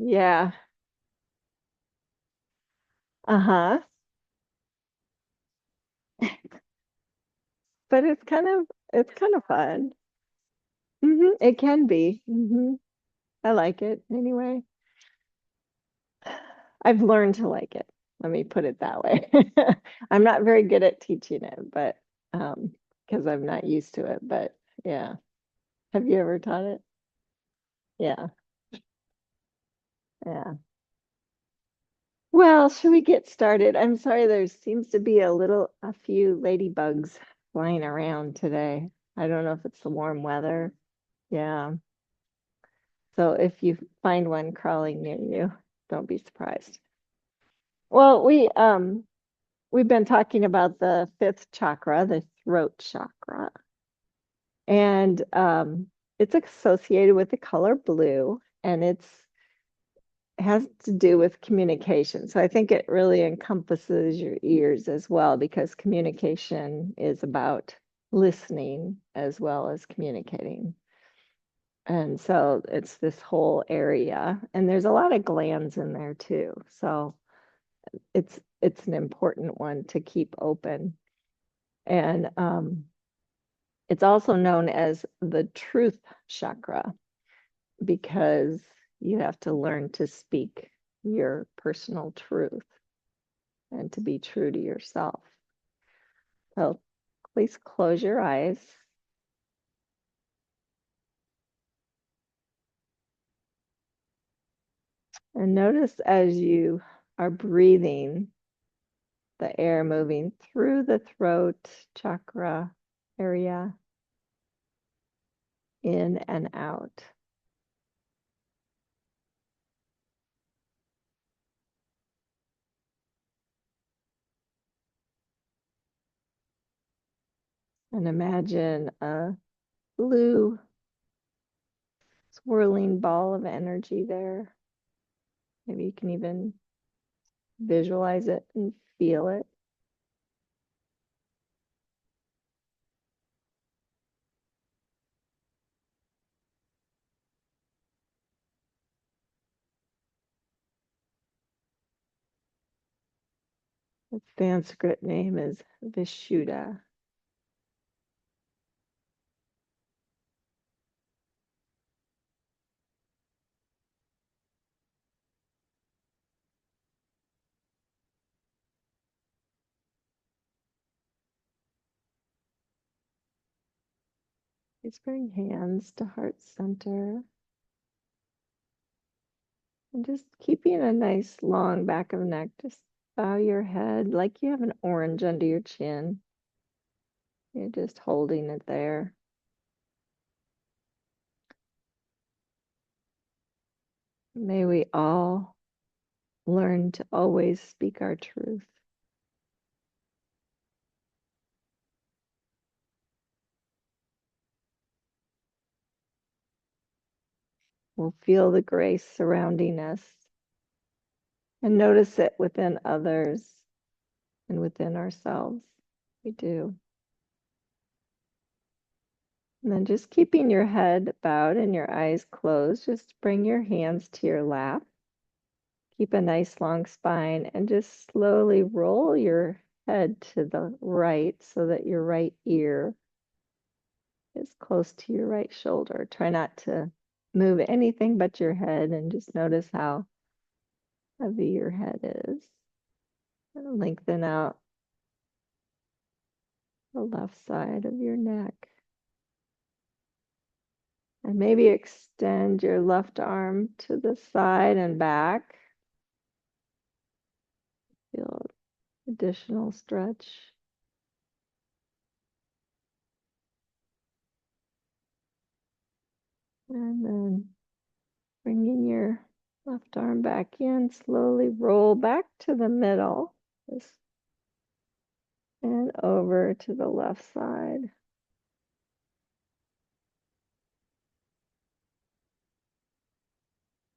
Yeah. Uh-huh. But it's kind of fun. It can be. I like it anyway. I've learned to like it. Let me put it that way. I'm not very good at teaching it, but because I'm not used to it. But yeah. Have you ever taught it? Yeah. Yeah. Well, should we get started? I'm sorry, there seems to be a few ladybugs flying around today. I don't know if it's the warm weather. Yeah. So if you find one crawling near you, don't be surprised. Well, we've been talking about the fifth chakra, the throat chakra, and it's associated with the color blue, and it's has to do with communication. So I think it really encompasses your ears as well, because communication is about listening as well as communicating. And so it's this whole area, and there's a lot of glands in there too. So it's an important one to keep open. And it's also known as the truth chakra because you have to learn to speak your personal truth and to be true to yourself. So please close your eyes and notice as you are breathing, the air moving through the throat chakra area, in and out. And imagine a blue swirling ball of energy there. Maybe you can even visualize it and feel it. Its Sanskrit name is Vishuddha. Please bring hands to heart center and just keeping a nice long back of neck. Just bow your head like you have an orange under your chin. You're just holding it there. May we all learn to always speak our truth. We'll feel the grace surrounding us and notice it within others and within ourselves. We do. And then just keeping your head bowed and your eyes closed, just bring your hands to your lap. Keep a nice long spine and just slowly roll your head to the right so that your right ear is close to your right shoulder. Try not to move anything but your head and just notice how heavy your head is. And lengthen out the left side of your neck. And maybe extend your left arm to the side and back. Feel additional stretch. And then bringing your left arm back in, slowly roll back to the middle and over to the left side.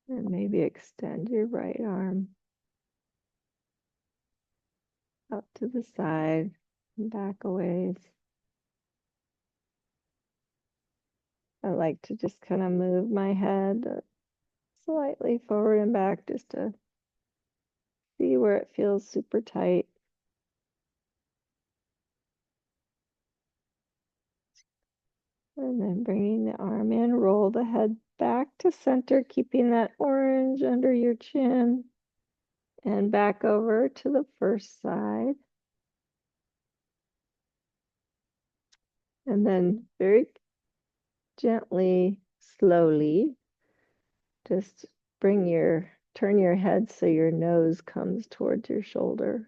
And maybe extend your right arm out to the side and back a ways. I like to just kind of move my head slightly forward and back just to see where it feels super tight. And then bringing the arm in, roll the head back to center, keeping that orange under your chin. And back over to the first side. And then very gently, slowly, just turn your head so your nose comes towards your shoulder.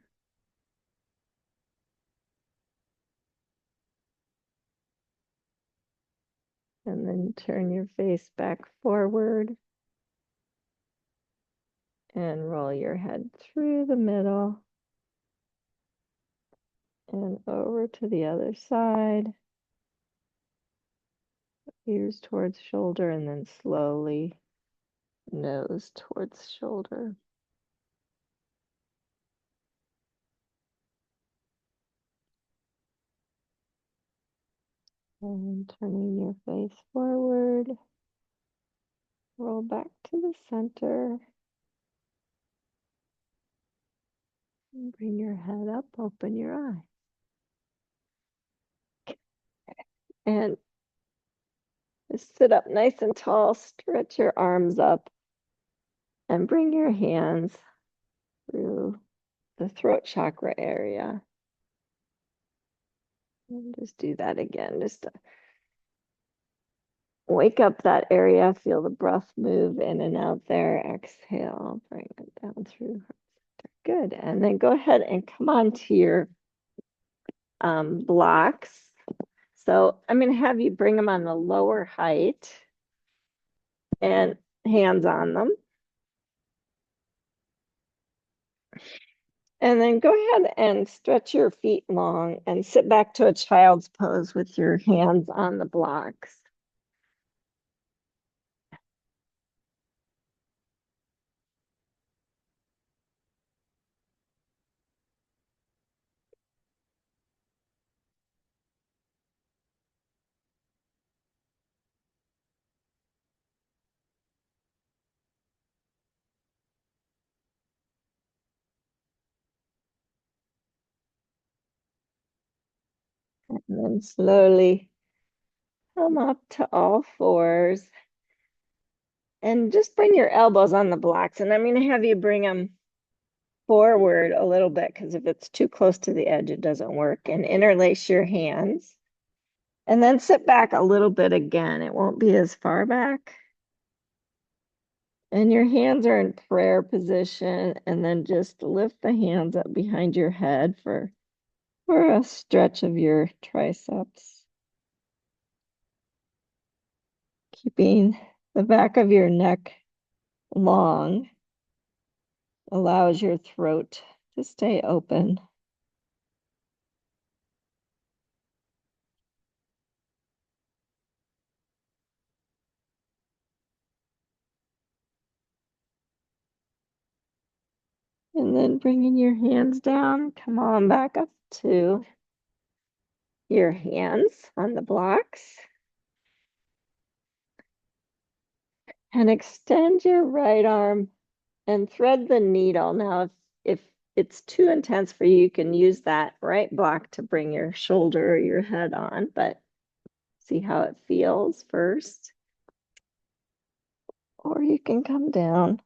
And then turn your face back forward and roll your head through the middle and over to the other side. Ears towards shoulder and then slowly nose towards shoulder. And turning your face forward, roll back to the center. And bring your head up, open your eye. And just sit up nice and tall, stretch your arms up, and bring your hands through the throat chakra area. And just do that again, just to wake up that area, feel the breath move in and out there. Exhale, bring it down through. Good. And then go ahead and come on to your blocks. So I'm going to have you bring them on the lower height and hands on them. And then go ahead and stretch your feet long and sit back to a child's pose with your hands on the blocks. And then slowly come up to all fours. And just bring your elbows on the blocks. And I'm going to have you bring them forward a little bit because if it's too close to the edge, it doesn't work. And interlace your hands. And then sit back a little bit again. It won't be as far back. And your hands are in prayer position. And then just lift the hands up behind your head for a stretch of your triceps. Keeping the back of your neck long allows your throat to stay open. And then bringing your hands down, come on back up to your hands on the blocks. And extend your right arm and thread the needle. Now, if it's too intense for you, you can use that right block to bring your shoulder or your head on, but see how it feels first. Or you can come down.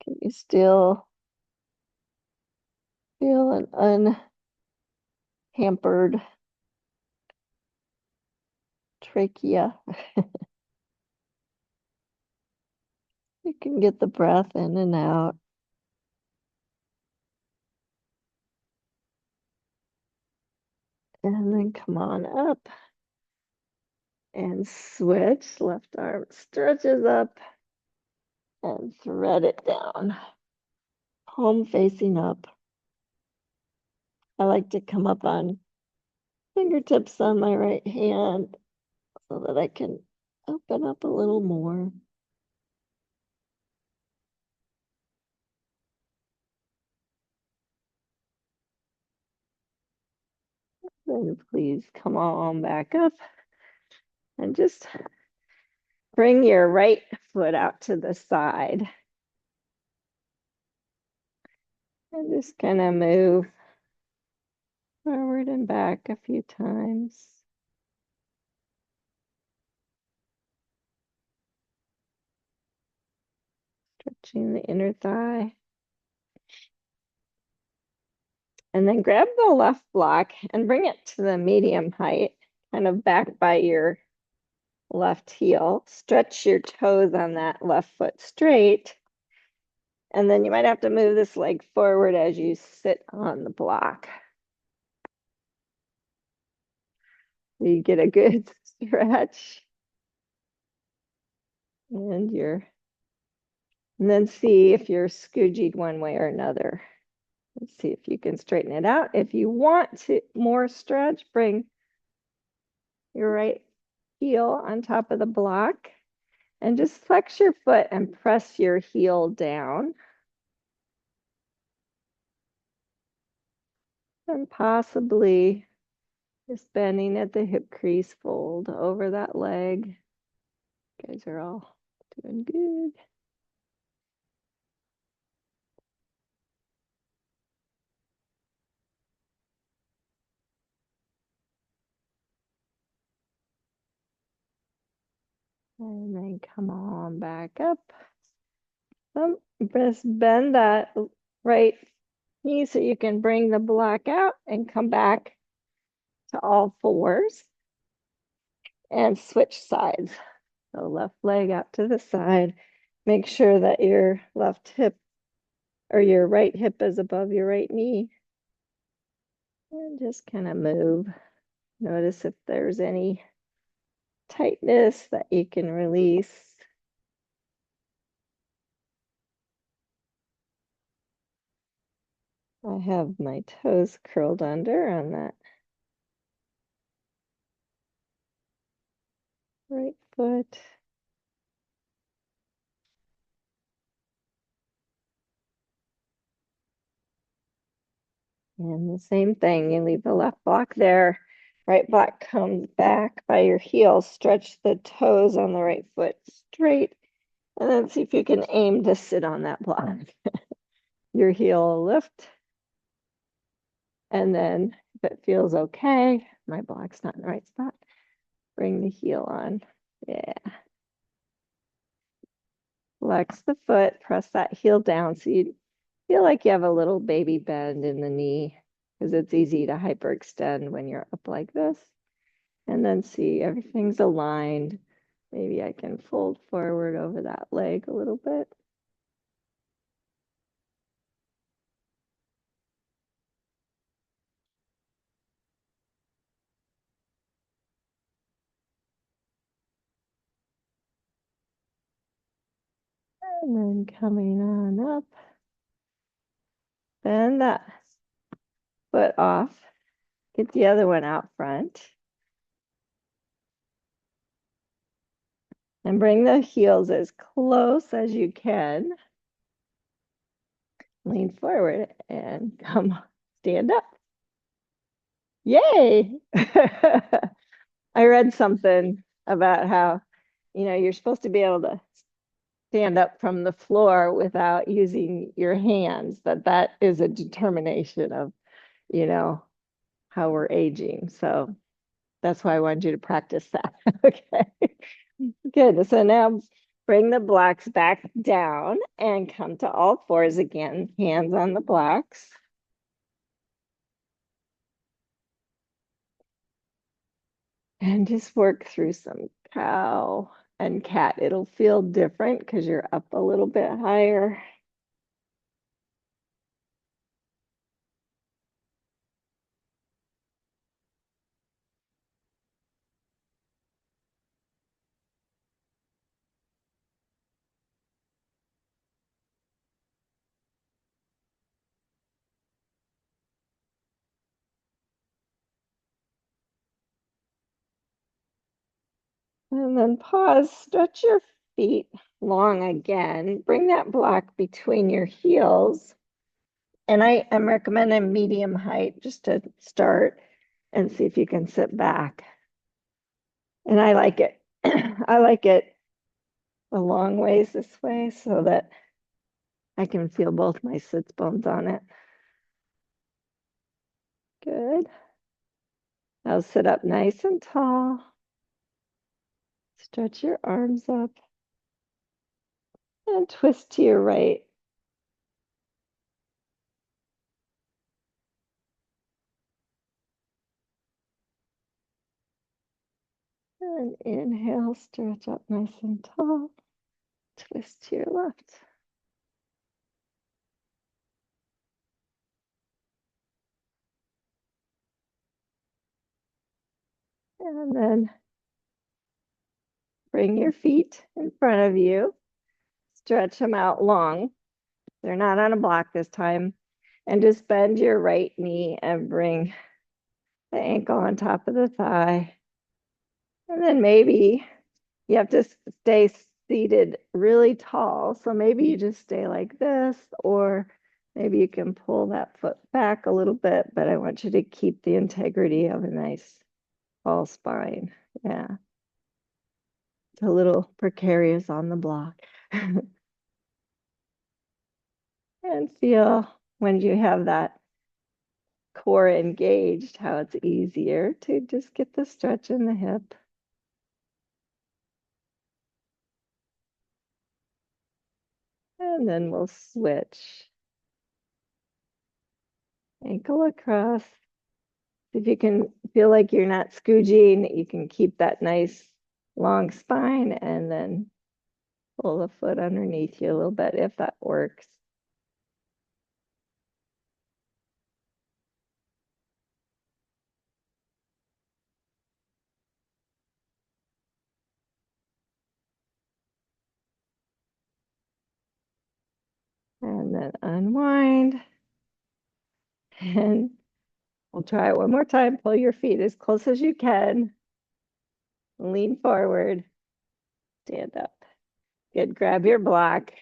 Can you still feel an unhampered trachea? You can get the breath in and out. And then come on up and switch. Left arm stretches up and thread it down. Palm facing up. I like to come up on fingertips on my right hand so that I can open up a little more. Then please come on back up and just bring your right foot out to the side. And just kind of move forward and back a few times. Stretching the inner thigh. And then grab the left block and bring it to the medium height, kind of back by your left heel. Stretch your toes on that left foot straight. And then you might have to move this leg forward as you sit on the block. You get a good stretch. And then see if you're scoogied one way or another. Let's see if you can straighten it out. If you want to more stretch, bring your right heel on top of the block and just flex your foot and press your heel down. And possibly just bending at the hip crease, fold over that leg. You guys are all doing good. And then come on back up. Just bend that right knee so you can bring the block out and come back to all fours and switch sides. So left leg out to the side. Make sure that your left hip or your right hip is above your right knee. And just kind of move. Notice if there's any tightness that you can release. I have my toes curled under on that right foot. And the same thing, you leave the left block there. Right block comes back by your heel. Stretch the toes on the right foot straight. And then see if you can aim to sit on that block. Your heel will lift. And then if it feels okay, my block's not in the right spot, bring the heel on. Yeah. Flex the foot, press that heel down so you feel like you have a little baby bend in the knee because it's easy to hyperextend when you're up like this. And then see everything's aligned. Maybe I can fold forward over that leg a little bit. And then coming on up, bend that foot off. Get the other one out front. And bring the heels as close as you can. Lean forward and come stand up. Yay! I read something about how, you're supposed to be able to stand up from the floor without using your hands, that is a determination of, how we're aging. So that's why I wanted you to practice that. Okay. Good. So now bring the blocks back down and come to all fours again, hands on the blocks. And just work through some cow and cat. It'll feel different because you're up a little bit higher. And then pause, stretch your feet long again. Bring that block between your heels. And I am recommending medium height just to start. and see if you can sit back. And I like it. I like it a long ways this way so that I can feel both my sits bones on it. Good. Now sit up nice and tall. Stretch your arms up and twist to your right. And inhale, stretch up nice and tall. Twist to your left. And then bring your feet in front of you. Stretch them out long. They're not on a block this time. And just bend your right knee and bring the ankle on top of the thigh. And then maybe you have to stay seated really tall. So maybe you just stay like this, or maybe you can pull that foot back a little bit, but I want you to keep the integrity of a nice tall spine. Yeah. It's a little precarious on the block. And feel when you have that core engaged, how it's easier to just get the stretch in the hip. And then we'll switch. Ankle across. If you can feel like you're not scooging, you can keep that nice long spine and then pull the foot underneath you a little bit if that works. And then unwind. And we'll try it one more time. Pull your feet as close as you can. Lean forward. Stand up. Good. Grab your block.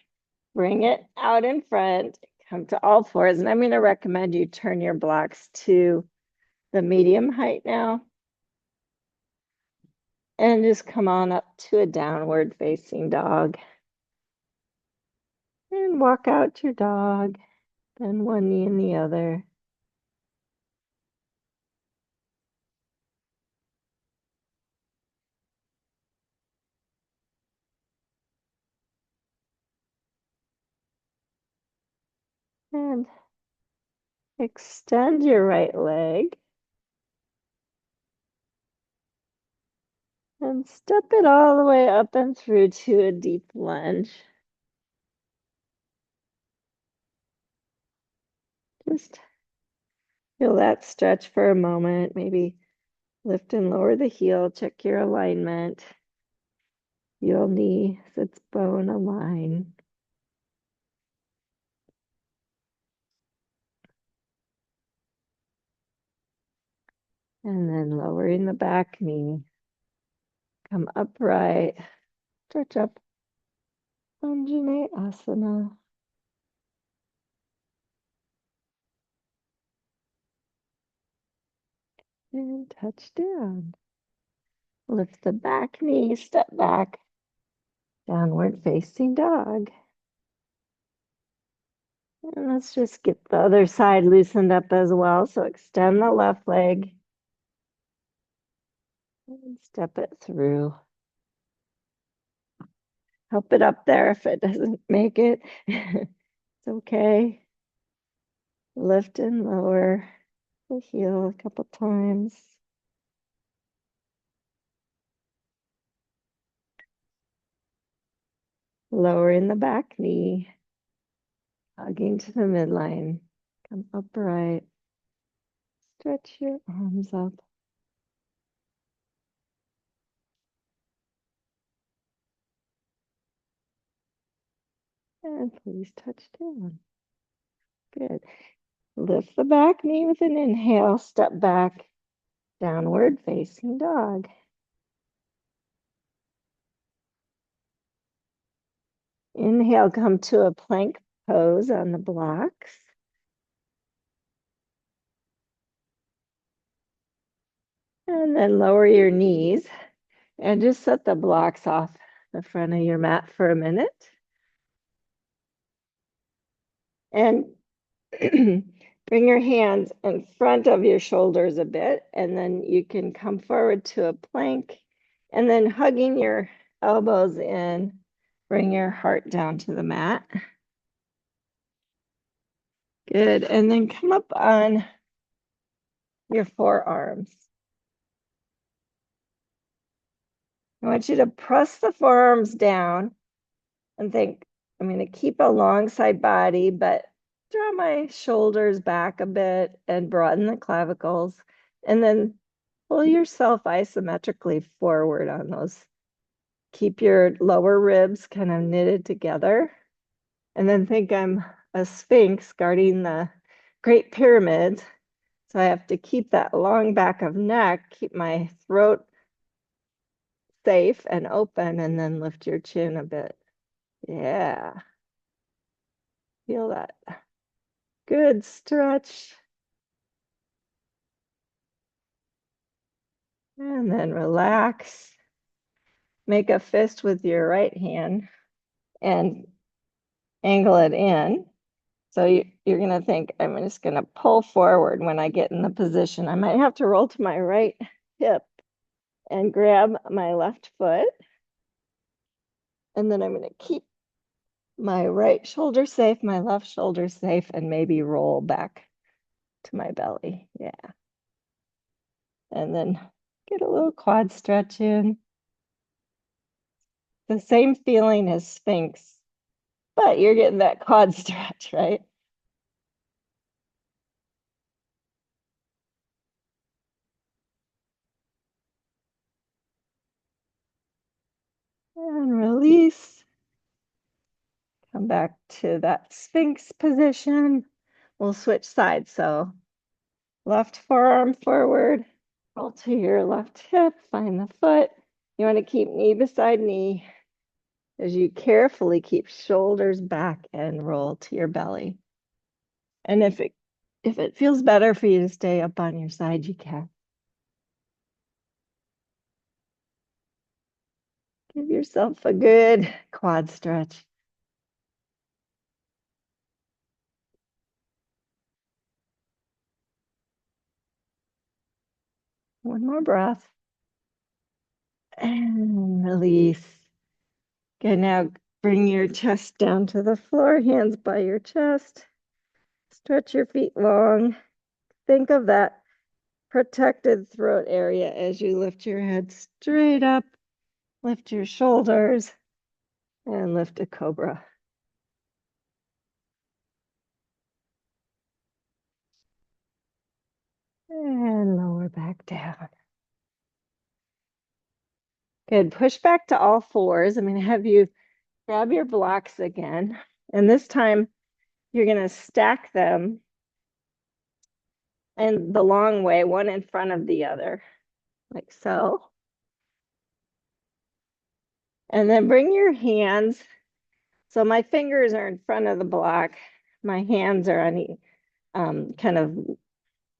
Bring it out in front. Come to all fours. And I'm going to recommend you turn your blocks to the medium height now. And just come on up to a downward facing dog. And walk out your dog. Then one knee and the other. And extend your right leg. And step it all the way up and through to a deep lunge. Just feel that stretch for a moment. Maybe lift and lower the heel. Check your alignment. Heel knee sits bone align. And then lowering the back knee. Come upright. Stretch up. Asana. And touch down. Lift the back knee, step back. Downward facing dog. And let's just get the other side loosened up as well. So extend the left leg. And step it through. Help it up there if it doesn't make it. It's okay. Lift and lower the heel a couple times. Lowering the back knee. Hugging to the midline. Come upright. Stretch your arms up. And please touch down. Good. Lift the back knee with an inhale. Step back. Downward facing dog. Inhale, come to a plank pose on the blocks. And then lower your knees and just set the blocks off the front of your mat for a minute. And bring your hands in front of your shoulders a bit, and then you can come forward to a plank, and then hugging your elbows in, bring your heart down to the mat. Good. And then come up on your forearms. I want you to press the forearms down and think, I'm going to keep a long side body, but draw my shoulders back a bit and broaden the clavicles. And then pull yourself isometrically forward on those. Keep your lower ribs kind of knitted together. And then think I'm a sphinx guarding the Great Pyramids. So I have to keep that long back of neck, keep my throat safe and open, and then lift your chin a bit. Yeah, feel that. Good stretch. And then relax. Make a fist with your right hand and angle it in. So you're going to think, I'm just going to pull forward when I get in the position. I might have to roll to my right hip and grab my left foot. And then I'm going to keep my right shoulder safe, my left shoulder safe, and maybe roll back to my belly. Yeah. And then get a little quad stretch in. The same feeling as Sphinx, but you're getting that quad stretch, right? And release. Come back to that Sphinx position. We'll switch sides. So left forearm forward, roll to your left hip, find the foot. You want to keep knee beside knee as you carefully keep shoulders back and roll to your belly. And if it feels better for you to stay up on your side, you can. Give yourself a good quad stretch. One more breath. And release. Okay, now bring your chest down to the floor, hands by your chest. Stretch your feet long. Think of that protected throat area as you lift your head straight up, lift your shoulders, and lift a cobra. And lower back down. Good. Push back to all fours. I'm going to have you grab your blocks again. And this time you're going to stack them in the long way, one in front of the other, like so. And then bring your hands. So my fingers are in front of the block. My hands are on kind of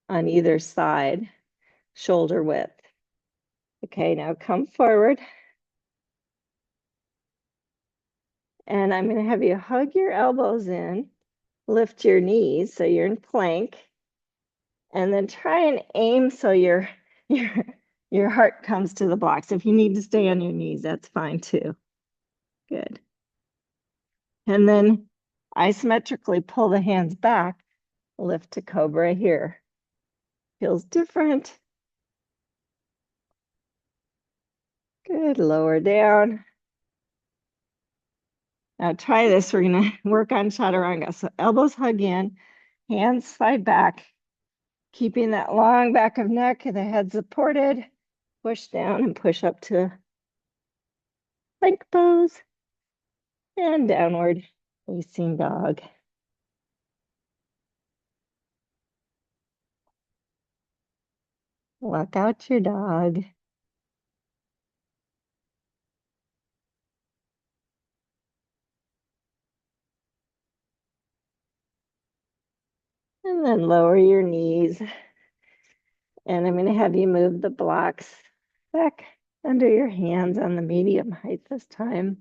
on either side, shoulder width. Okay, now come forward. And I'm going to have you hug your elbows in, lift your knees so you're in plank, and then try and aim so your your heart comes to the blocks. If you need to stay on your knees, that's fine too. Good. And then isometrically pull the hands back, lift to cobra here. Feels different. Good, lower down. Now try this. We're gonna work on chaturanga. So elbows hug in, hands slide back, keeping that long back of neck, the head supported. Push down and push up to plank pose and downward facing dog. Walk out your dog. And then lower your knees And I'm going to have you move the blocks back under your hands on the medium height this time.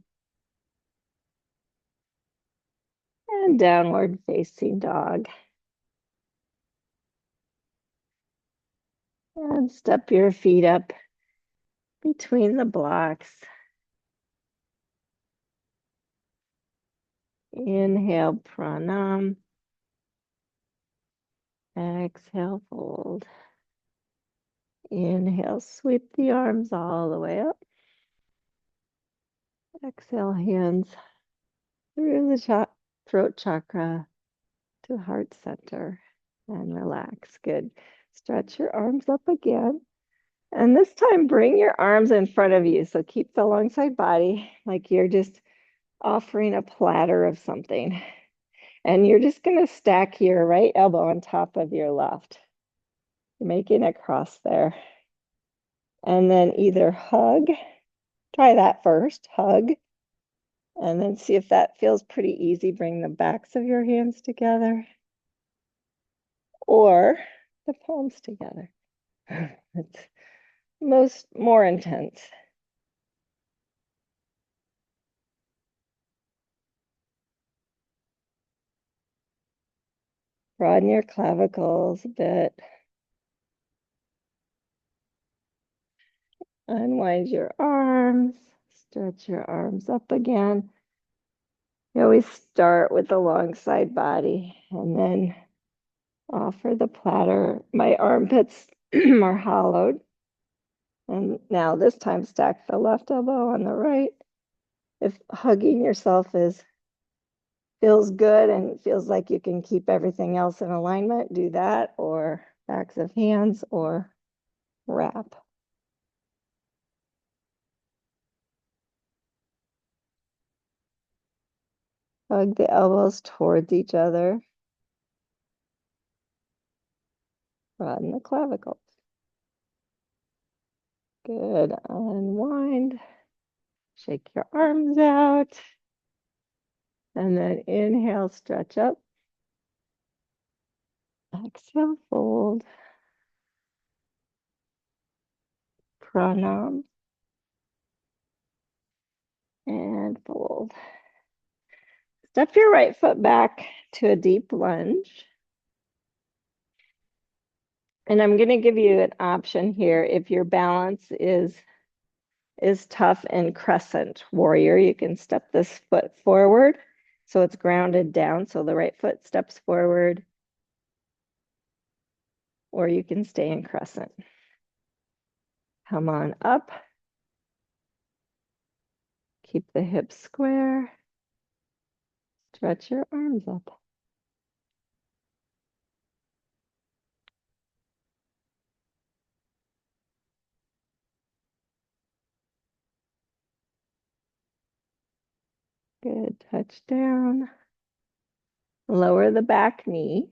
And downward facing dog. And step your feet up between the blocks. Inhale, pranam. Exhale, fold. Inhale, sweep the arms all the way up. Exhale, hands through the throat chakra to heart center and relax. Good. Stretch your arms up again. And this time, bring your arms in front of you. So keep the long side body like you're just offering a platter of something. And you're just going to stack your right elbow on top of your left, making a cross there. And then either hug, try that first, hug, and then see if that feels pretty easy. Bring the backs of your hands together or the palms together. It's more intense. Broaden your clavicles a bit. Unwind your arms. Stretch your arms up again. You always start with the long side body and then offer the platter. My armpits are hollowed. And now this time stack the left elbow on the right. If hugging yourself feels good and feels like you can keep everything else in alignment, do that, or backs of hands or wrap. Hug the elbows towards each other. Broaden the clavicles. Good. Unwind. Shake your arms out. And then inhale, stretch up. Exhale, fold. Pranam. And fold. Step your right foot back to a deep lunge. And I'm going to give you an option here. If your balance is tough in crescent warrior, you can step this foot forward so it's grounded down. So the right foot steps forward, or you can stay in crescent. Come on up. Keep the hips square. Stretch your arms up. Good. Touch down. Lower the back knee.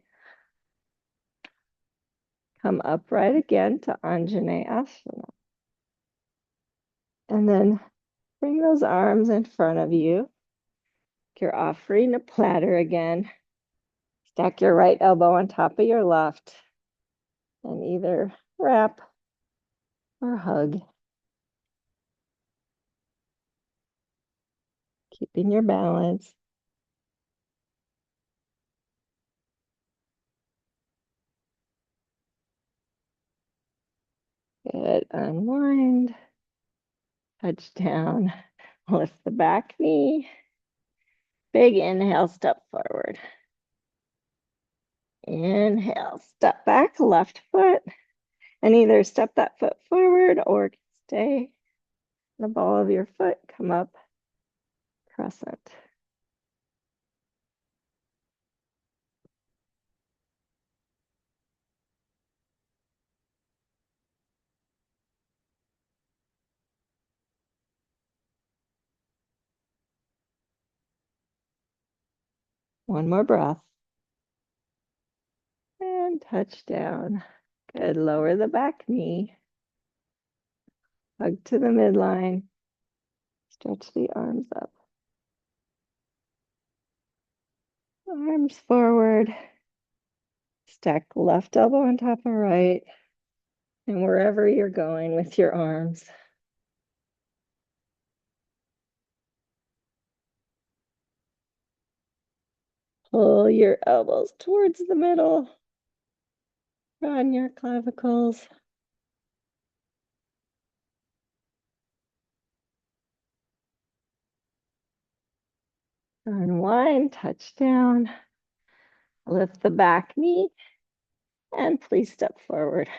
Come upright again to Anjaneyasana. And then bring those arms in front of you. You're offering a platter again. Stack your right elbow on top of your left and either wrap or hug. Keeping your balance. Good. Unwind. Touch down. Lift the back knee. Big inhale, step forward. Inhale, step back, left foot. And either step that foot forward or stay the ball of your foot. Come up, crescent. One more breath. And touch down. Good. Lower the back knee. Hug to the midline. Stretch the arms up. Arms forward. Stack left elbow on top of right. and wherever you're going with your arms. Pull your elbows towards the middle. Run your clavicles. Unwind, touch down. Lift the back knee and please step forward.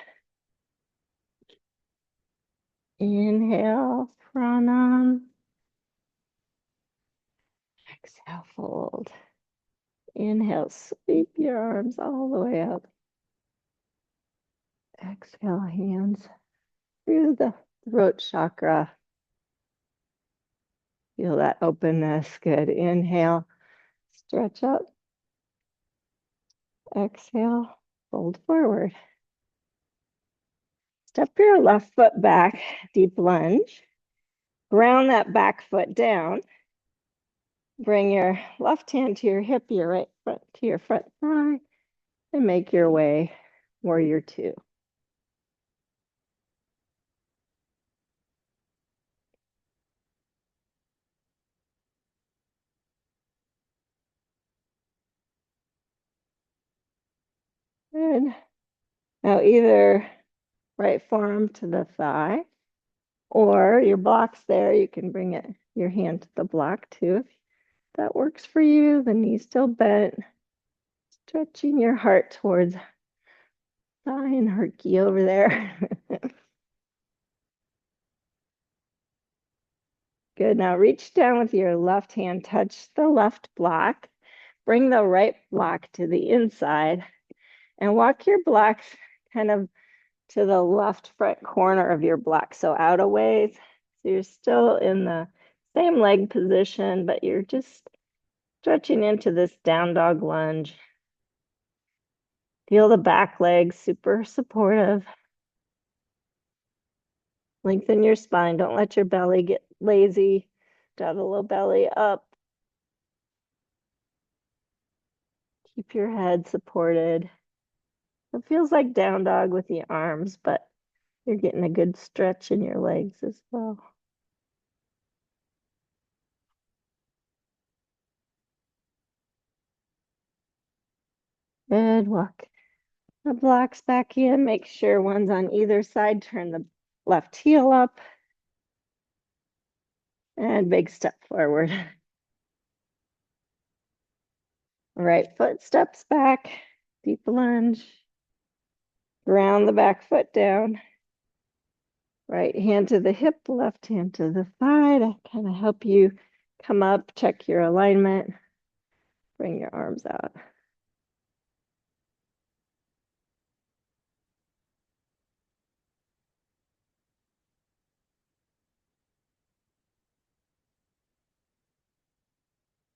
Inhale, pranam. Exhale, fold. Inhale, sweep your arms all the way up. Exhale, hands through the throat chakra. Feel that openness. Good. Inhale, stretch up. Exhale, fold forward. Step your left foot back, deep lunge. Ground that back foot down. Bring your left hand to your hip, your right foot to your front thigh, and make your way, warrior two. Good. Now either right forearm to the thigh, or your block's there, you can bring it your hand to the block too. If that works for you, the knee still bent. Stretching your heart towards thigh and herky over there. Good. Now reach down with your left hand, touch the left block, bring the right block to the inside, and walk your blocks kind of to the left front corner of your block, so out a ways. So you're still in the same leg position, but you're just stretching into this down dog lunge. Feel the back leg super supportive. Lengthen your spine. Don't let your belly get lazy. Draw the low belly up. Keep your head supported. It feels like down dog with the arms, but you're getting a good stretch in your legs as well. Good. Walk the blocks back in. Make sure one's on either side. Turn the left heel up. And big step forward. Right foot steps back. Deep lunge. Ground the back foot down. Right hand to the hip, left hand to the thigh to kind of help you come up, check your alignment. Bring your arms out.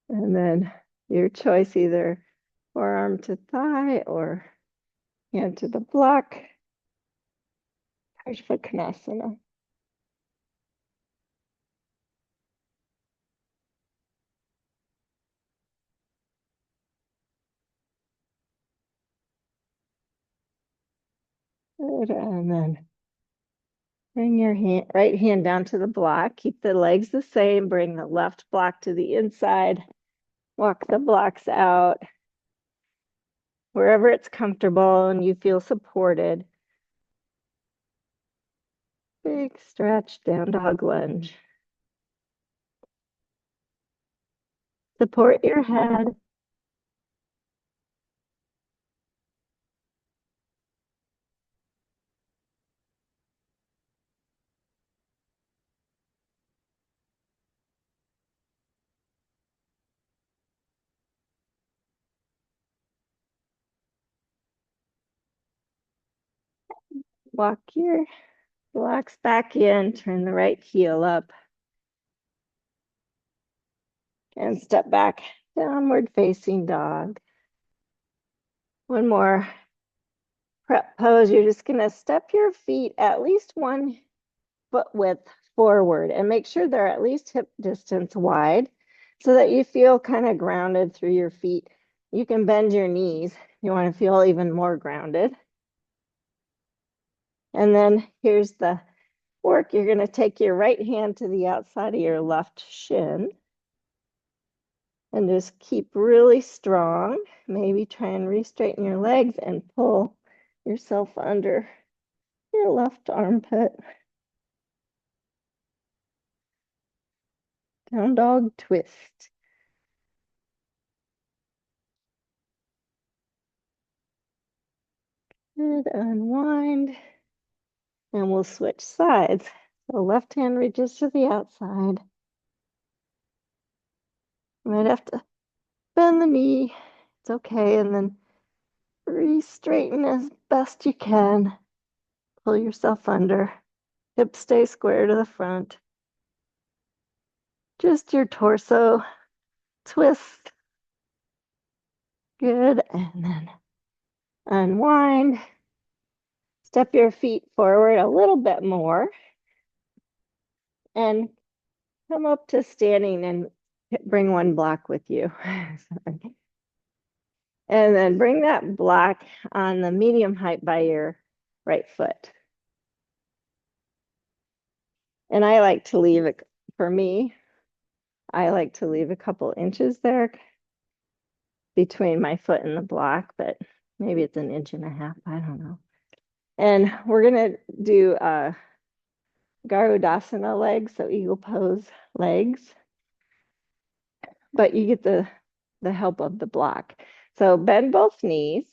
And then your choice, either forearm to thigh or hand to the block. Garudasana. Good. And then bring your right hand down to the block. Keep the legs the same. Bring the left block to the inside. Walk the blocks out wherever it's comfortable and you feel supported. Big stretch, down dog lunge. Support your head. Walk your blocks back in. Turn the right heel up. And step back, downward facing dog. One more prep pose. You're just gonna step your feet at least 1 foot width forward and make sure they're at least hip distance wide so that you feel kind of grounded through your feet. You can bend your knees. You want to feel even more grounded. And then here's the work. You're going to take your right hand to the outside of your left shin and just keep really strong. Maybe try and re-straighten your legs and pull yourself under your left armpit. Down dog twist. Good, unwind. And we'll switch sides. So left hand reaches to the outside. You might have to bend the knee. It's okay. And then re-straighten as best you can. Pull yourself under. Hips stay square to the front. Just your torso. Twist. Good. And then unwind. Step your feet forward a little bit more. And come up to standing and bring one block with you. And then bring that block on the medium height by your right foot. And I like to leave it, for me, I like to leave a couple inches there between my foot and the block, but maybe it's an inch and a half. I don't know. And we're going to do garudasana legs, so eagle pose legs, but you get the help of the block. So bend both knees,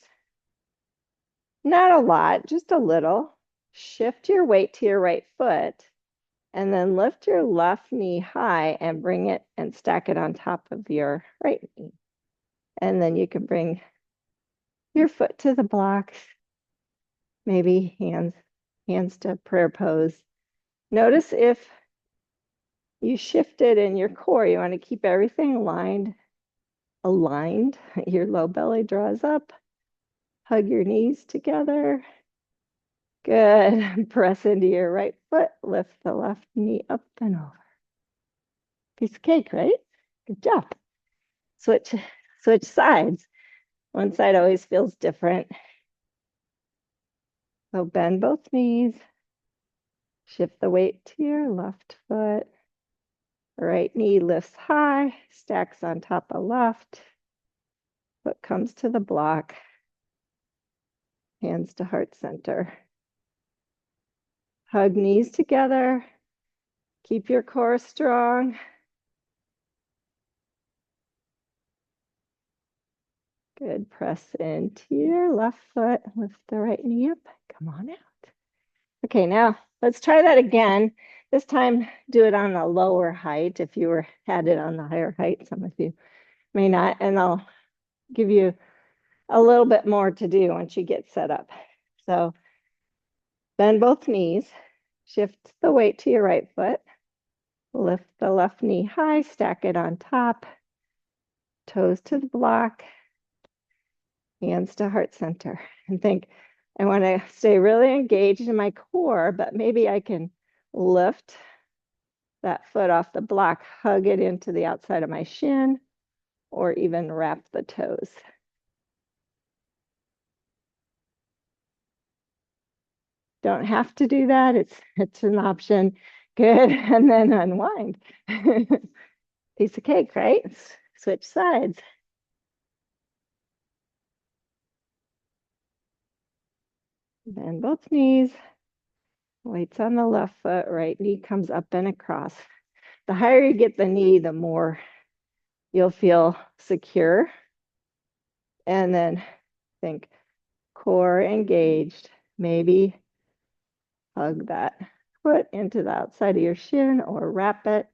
not a lot, just a little. Shift your weight to your right foot, and then lift your left knee high and bring it and stack it on top of your right knee. And then you can bring your foot to the block, maybe hands to prayer pose. Notice if you shifted in your core, you want to keep everything aligned. Your low belly draws up. Hug your knees together. Good. Press into your right foot. Lift the left knee up and over. Piece of cake, right? Good job. Switch sides. One side always feels different. So bend both knees. Shift the weight to your left foot. Right knee lifts high, stacks on top of left. Foot comes to the block. Hands to heart center. Hug knees together. Keep your core strong. Good. Press into your left foot. Lift the right knee up. Come on out. Okay, now let's try that again. This time, do it on a lower height. If you had it on the higher height, some of you may not. And I'll give you a little bit more to do once you get set up. So bend both knees. Shift the weight to your right foot. Lift the left knee high. Stack it on top. Toes to the block. Hands to heart center. And think, I want to stay really engaged in my core, but maybe I can lift that foot off the block, hug it into the outside of my shin, or even wrap the toes. Don't have to do that. It's an option. Good. And then unwind. Piece of cake, right? Switch sides. Bend both knees. Weight's on the left foot, right knee comes up and across. The higher you get the knee, the more you'll feel secure. And then think core engaged. Maybe hug that foot into the outside of your shin or wrap it.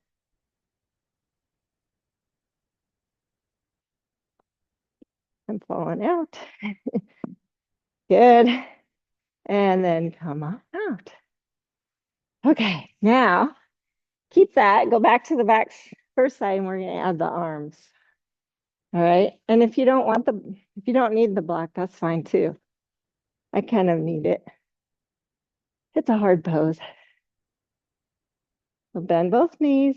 I'm falling out. Good. And then come on out. Okay, now keep that. Go back to the back first side and we're going to add the arms. All right. And if you don't need the block, that's fine too. I kind of need it. It's a hard pose. So bend both knees.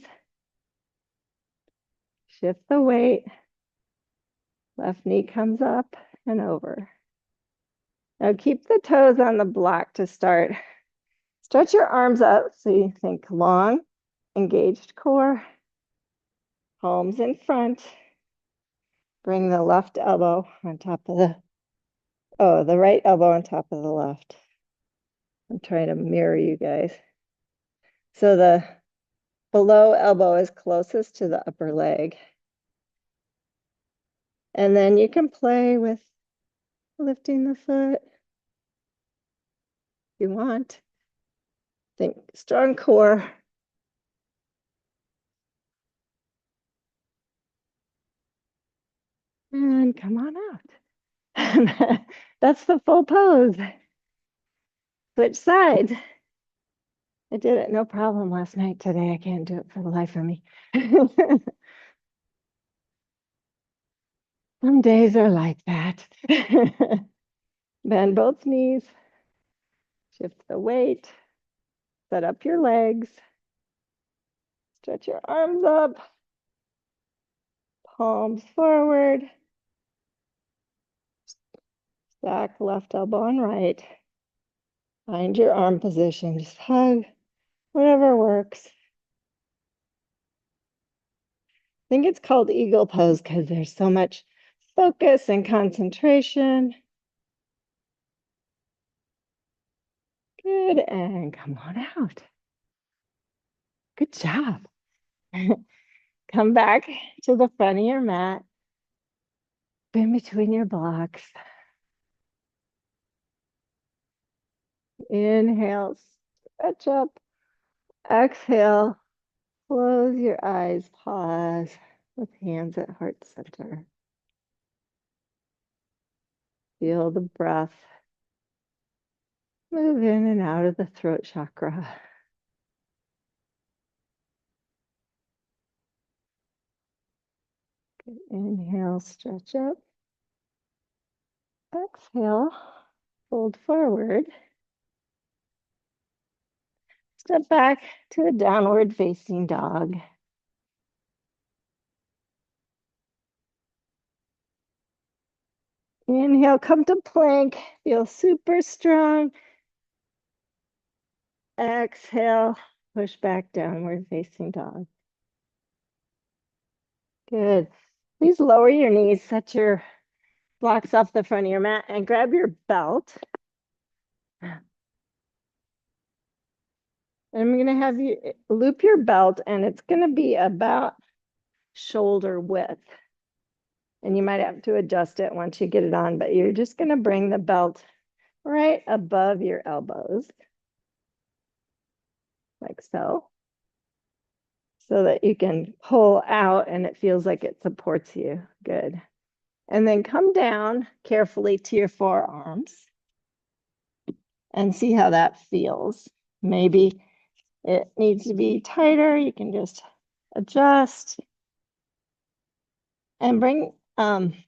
Shift the weight. Left knee comes up and over. Now keep the toes on the block to start. Stretch your arms out so you think long, engaged core, palms in front. Bring the left elbow on top of the right elbow on top of the left. I'm trying to mirror you guys. So the below elbow is closest to the upper leg. And then you can play with lifting the foot if you want. Think strong core. And come on out. That's the full pose. Switch sides. I did it no problem last night. Today I can't do it for the life of me. Some days are like that. Bend both knees. Shift the weight. Set up your legs. Stretch your arms up. Palms forward. Stack left elbow and right. Find your arm position. Just hug, whatever works. I think it's called eagle pose because there's so much focus and concentration. Good, and come on out. Good job. Come back to the front of your mat, in between your blocks. Inhale, stretch up. Exhale, close your eyes, pause with hands at heart center. Feel the breath move in and out of the throat chakra. Good. Inhale, stretch up. Exhale, fold forward. Step back to a downward facing dog. Inhale, come to plank. Feel super strong. Exhale, push back downward facing dog. Good. Please lower your knees, set your blocks off the front of your mat, and grab your belt. I'm going to have you loop your belt, and it's going to be about shoulder width. And you might have to adjust it once you get it on, but you're just going to bring the belt right above your elbows, like so that you can pull out and it feels like it supports you. Good. And then come down carefully to your forearms and see how that feels. Maybe it needs to be tighter. You can just adjust and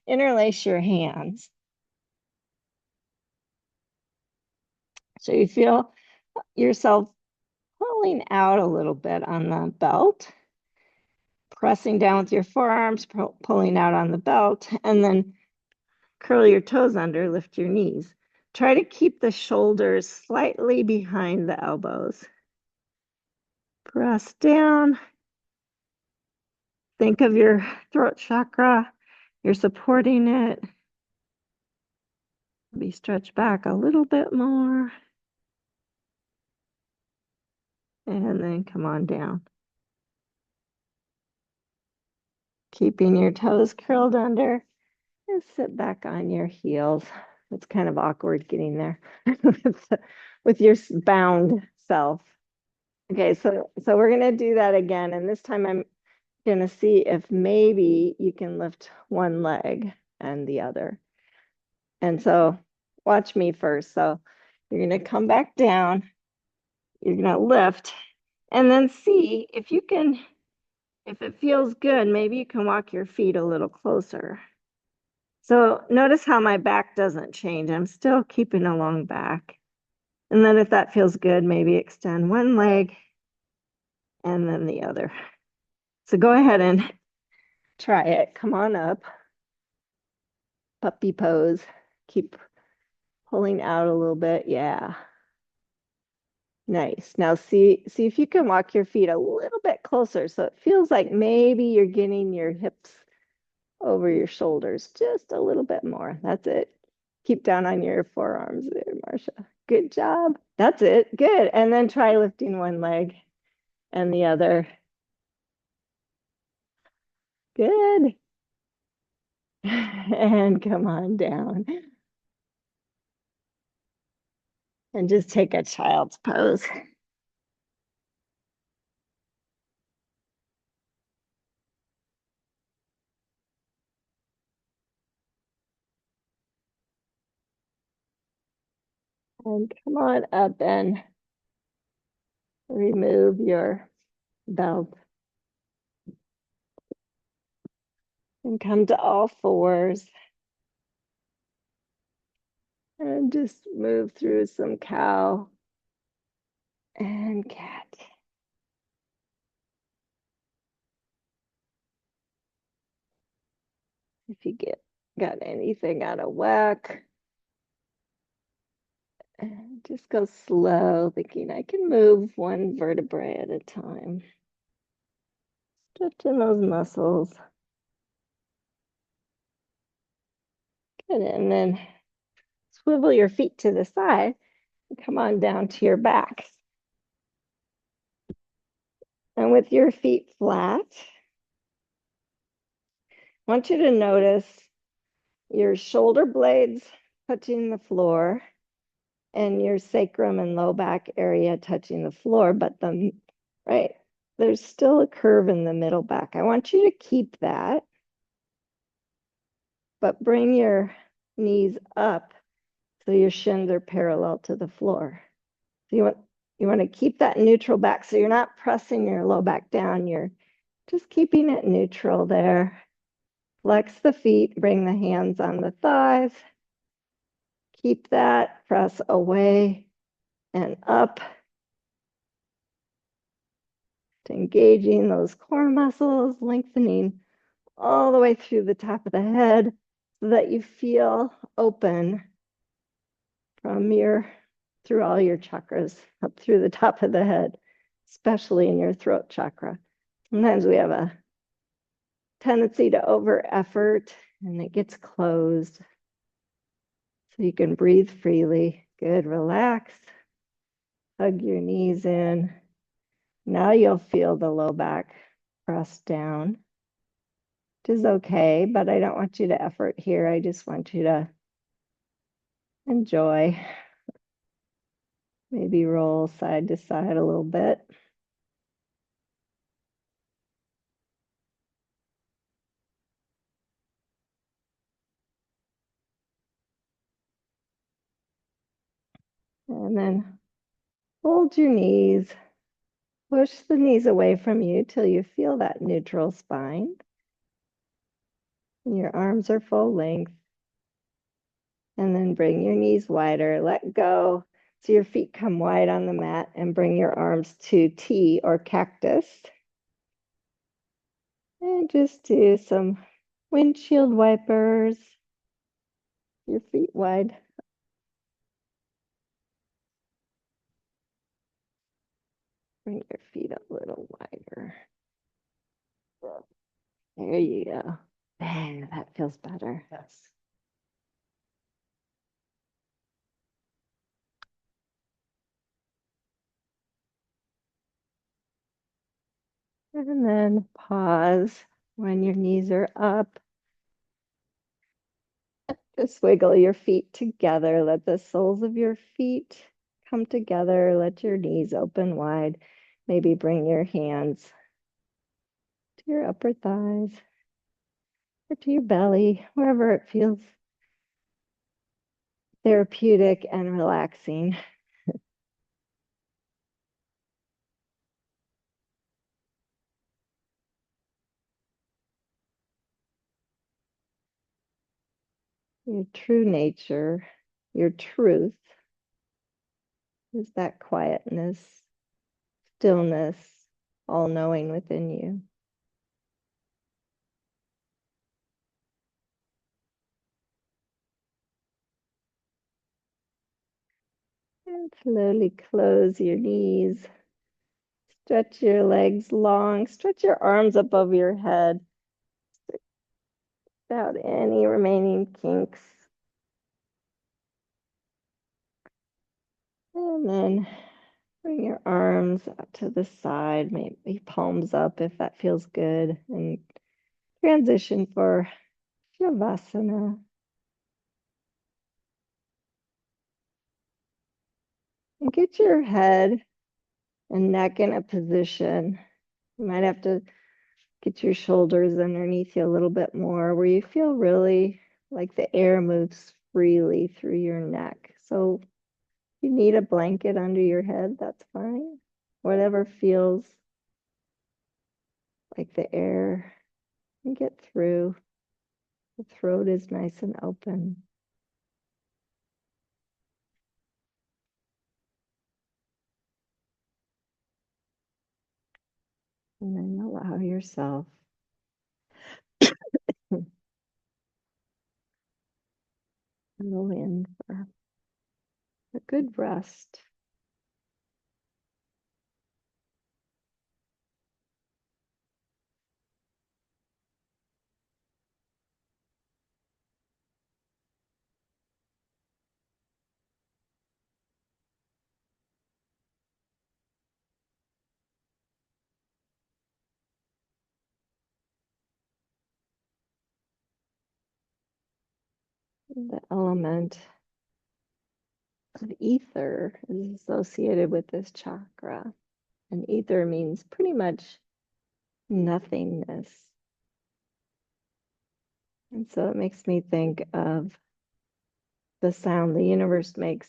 interlace your hands. So you feel yourself pulling out a little bit on the belt, pressing down with your forearms, pulling out on the belt, and then curl your toes under, lift your knees. Try to keep the shoulders slightly behind the elbows. Press down. Think of your throat chakra. You're supporting it. Maybe stretch back a little bit more. And then come on down. Keeping your toes curled under. And sit back on your heels. It's kind of awkward getting there with your bound self. Okay, so we're gonna do that again, and this time I'm gonna see if maybe you can lift one leg and the other. And so watch me first. So you're gonna come back down, you're gonna lift, and then see if you can, if it feels good, maybe you can walk your feet a little closer. So notice how my back doesn't change. I'm still keeping a long back. And then if that feels good, maybe extend one leg and then the other. So go ahead and try it. Come on up. Puppy pose. Keep pulling out a little bit. Yeah. Nice. Now see if you can walk your feet a little bit closer so it feels like maybe you're getting your hips over your shoulders just a little bit more. That's it. Keep down on your forearms there, Marcia. Good job. That's it. Good. And then try lifting one leg and the other. Good. And come on down. And just take a child's pose. And come on up and remove your belt and come to all fours and just move through some cow and cat. If you got anything out of whack, and just go slow, thinking I can move one vertebrae at a time. Stretching those muscles. Good. And then swivel your feet to the side and come on down to your back. And with your feet flat, I want you to notice your shoulder blades touching the floor and your sacrum and low back area touching the floor, but right, there's still a curve in the middle back. I want you to keep that, but bring your knees up so your shins are parallel to the floor. So you want to keep that neutral back so you're not pressing your low back down, you're just keeping it neutral there. Flex the feet, bring the hands on the thighs. Keep that, press away and up. Engaging those core muscles, lengthening all the way through the top of the head so that you feel open from through all your chakras up through the top of the head, especially in your throat chakra. Sometimes we have a tendency to over effort and it gets closed. So you can breathe freely. Good, relax. Hug your knees in. Now you'll feel the low back press down, which is okay, but I don't want you to effort here. I just want you to enjoy. Maybe roll side to side a little bit. And then hold your knees. Push the knees away from you till you feel that neutral spine. Your arms are full length. And then bring your knees wider. Let go so your feet come wide on the mat and bring your arms to T or cactus. And just do some windshield wipers. Your feet wide. Bring your feet a little wider. There you go. Bang, that feels better. Yes. And then pause when your knees are up. Just wiggle your feet together. Let the soles of your feet come together. Let your knees open wide. Maybe bring your hands to your upper thighs or to your belly, wherever it feels therapeutic and relaxing. Your true nature, your truth is that quietness, stillness, all knowing within you. And slowly close your knees. Stretch your legs long. Stretch your arms above your head without any remaining kinks. And then bring your arms up to the side, maybe palms up if that feels good. And transition for Shavasana. And get your head and neck in a position. You might have to get your shoulders underneath you a little bit more where you feel really like the air moves freely through your neck. So if you need a blanket under your head, that's fine. Whatever feels like the air can get through. The throat is nice and open. And then allow yourself to go in for a good rest. The element of ether is associated with this chakra. And ether means pretty much nothingness. And so it makes me think of the sound the universe makes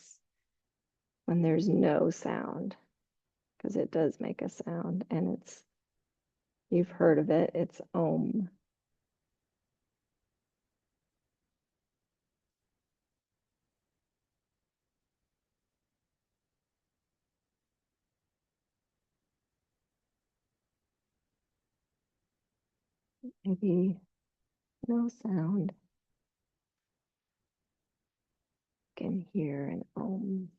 when there's no sound, because it does make a sound, and you've heard of it, it's Om. Maybe no sound can hear an Om.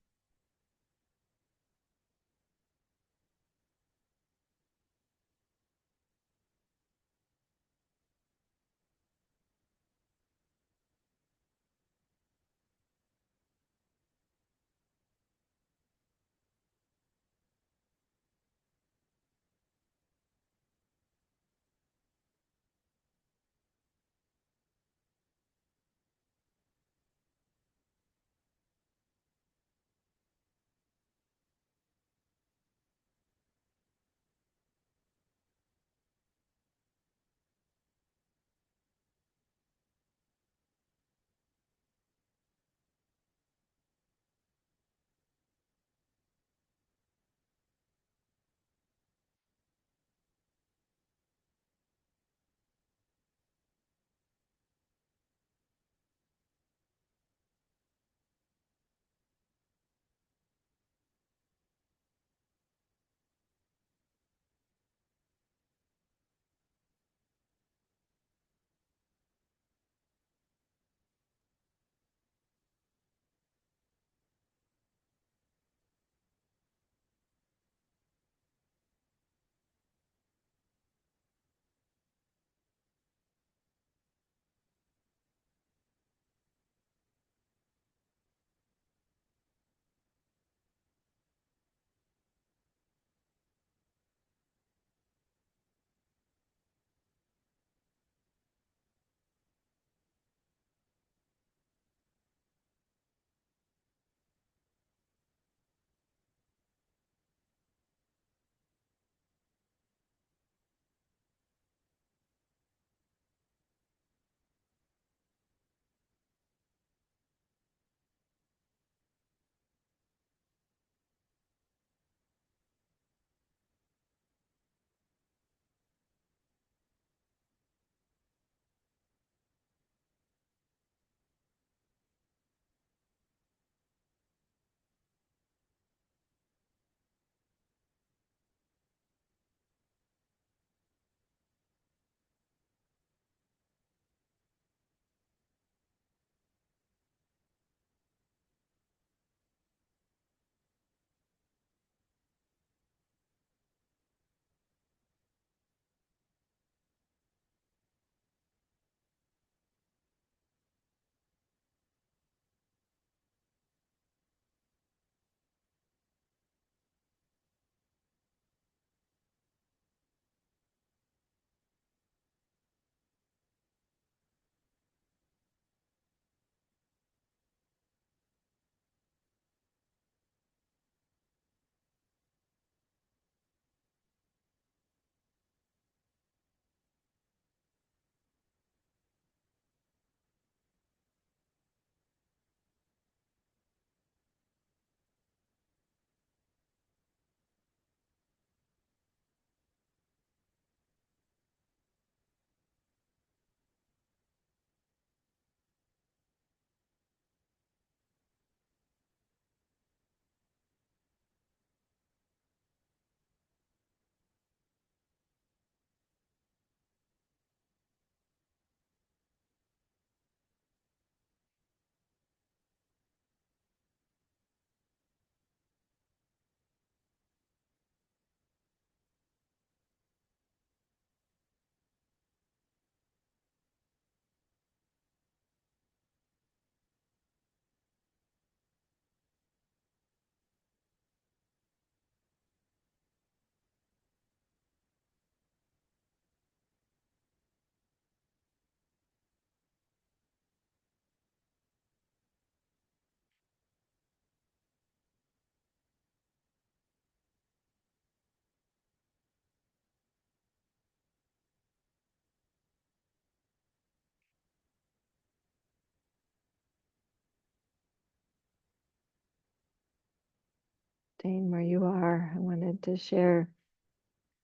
staying where you are, I wanted to share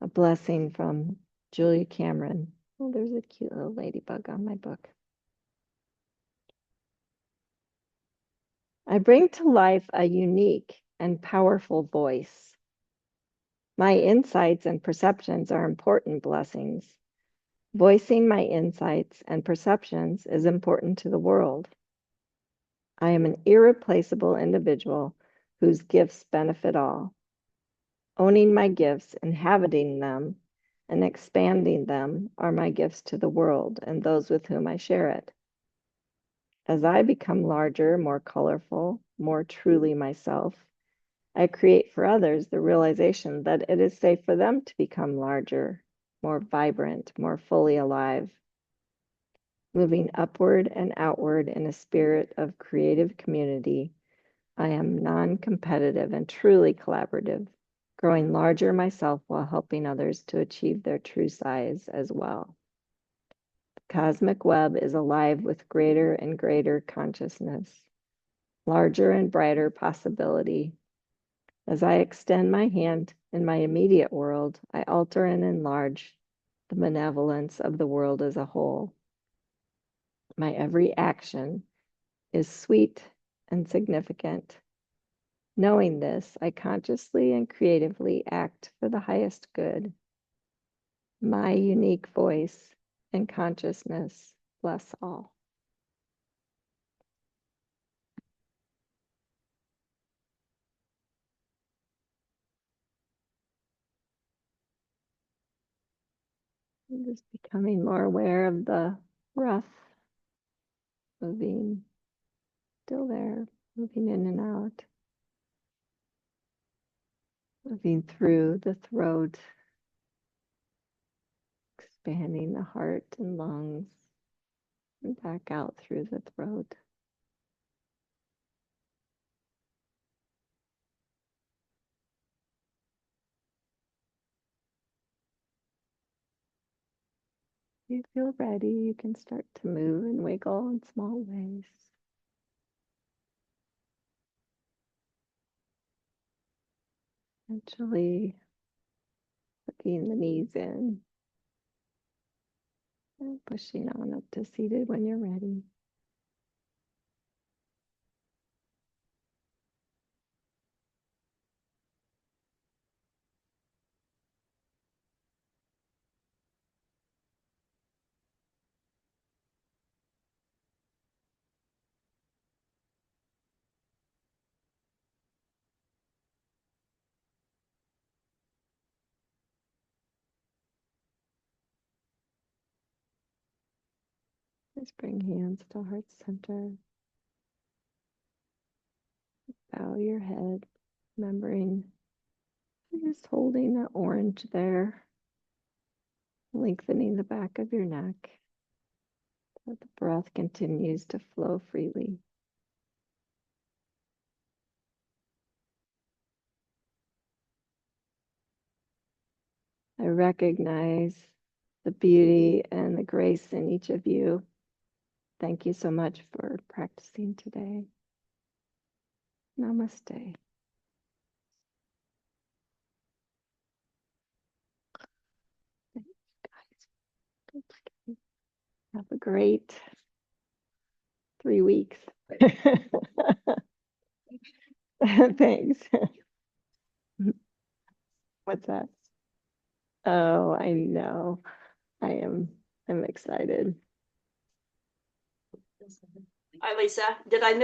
a blessing from Julia Cameron. Oh, there's a cute little ladybug on my book. I bring to life a unique and powerful voice. My insights and perceptions are important blessings. Voicing my insights and perceptions is important to the world. I am an irreplaceable individual whose gifts benefit all. Owning my gifts, inhabiting them, and expanding them are my gifts to the world and those with whom I share it. As I become larger, more colorful, more truly myself, I create for others the realization that it is safe for them to become larger, more vibrant, more fully alive. Moving upward and outward in a spirit of creative community, I am non-competitive and truly collaborative, growing larger myself while helping others to achieve their true size as well. The cosmic web is alive with greater and greater consciousness, larger and brighter possibility. As I extend my hand in my immediate world, I alter and enlarge the benevolence of the world as a whole. My every action is sweet and significant. Knowing this, I consciously and creatively act for the highest good. My unique voice and consciousness bless all. I'm just becoming more aware of the breath moving, still there, moving in and out, moving through the throat, expanding the heart and lungs, and back out through the throat. If you feel ready, you can start to move and wiggle in small ways. Eventually, hooking the knees in and pushing on up to seated when you're ready. Just bring hands to heart center. Bow your head, remembering you're just holding that orange there, lengthening the back of your neck. So the breath continues to flow freely. I recognize the beauty and the grace in each of you. Thank you so much for practicing today. Namaste. Thanks, guys. Have a great 3 weeks. Thanks. What's that? Oh, I know. I'm excited. Hi, Lisa. Did I miss